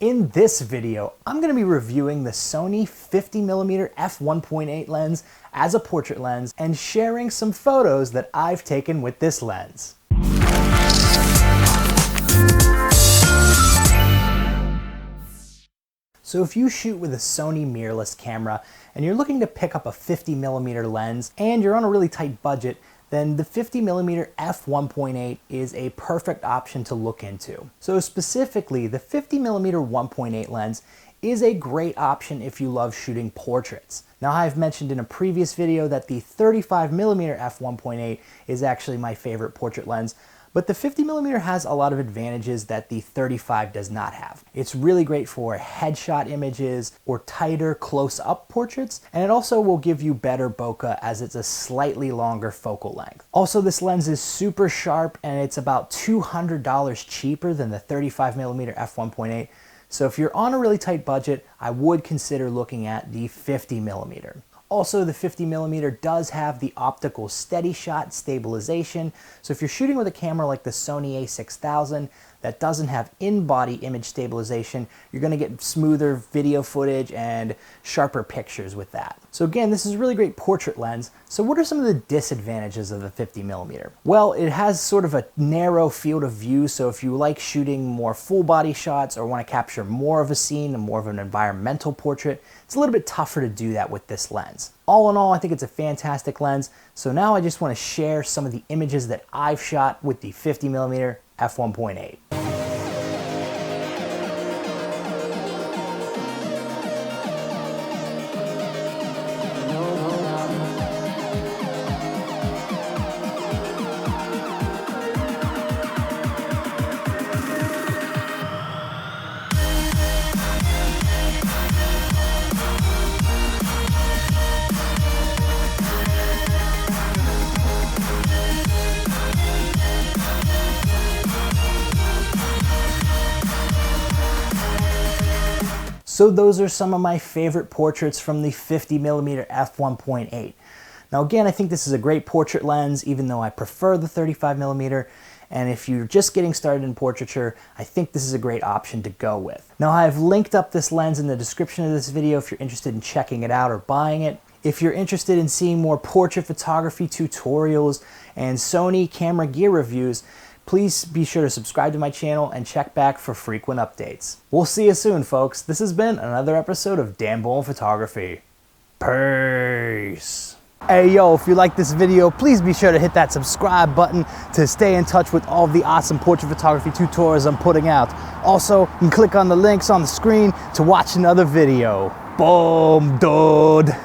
In this video, I'm going to be reviewing the Sony 50mm f1.8 lens as a portrait lens and sharing some photos that I've taken with this lens. So if you shoot with a Sony mirrorless camera and you're looking to pick up a 50mm lens and you're on a really tight budget, then the 50mm f1.8 is a perfect option to look into. So specifically, the 50mm 1.8 lens is a great option if you love shooting portraits. Now, I've mentioned in a previous video that the 35mm f1.8 is actually my favorite portrait lens, but the 50mm has a lot of advantages that the 35 does not have. It's really great for headshot images or tighter close-up portraits, and it also will give you better bokeh as it's a slightly longer focal length. Also, this lens is super sharp and it's about $200 cheaper than the 35mm f1.8. So if you're on a really tight budget, I would consider looking at the 50mm. Also, the 50mm does have the Optical Steady Shot stabilization, so if you're shooting with a camera like the Sony A6000 that doesn't have in-body image stabilization, you're going to get smoother video footage and sharper pictures with that. So again, this is a really great portrait lens. So what are some of the disadvantages of the 50mm? Well, it has sort of a narrow field of view, so if you like shooting more full-body shots or want to capture more of a scene and more of an environmental portrait, it's a little bit tougher to do that with this lens. All in all, I think it's a fantastic lens. So now I just want to share some of the images that I've shot with the 50mm f1.8. So those are some of my favorite portraits from the 50mm f1.8. Now again, I think this is a great portrait lens, even though I prefer the 35mm. And if you're just getting started in portraiture, I think this is a great option to go with. Now I've linked up this lens in the description of this video if you're interested in checking it out or buying it. If you're interested in seeing more portrait photography tutorials and Sony camera gear reviews, please be sure to subscribe to my channel and check back for frequent updates. We'll see you soon, folks. This has been another episode of Dan Bullman Photography. Peace. Hey, yo, if you like this video, please be sure to hit that subscribe button to stay in touch with all the awesome portrait photography tutorials I'm putting out. Also, you can click on the links on the screen to watch another video. Boom, dude.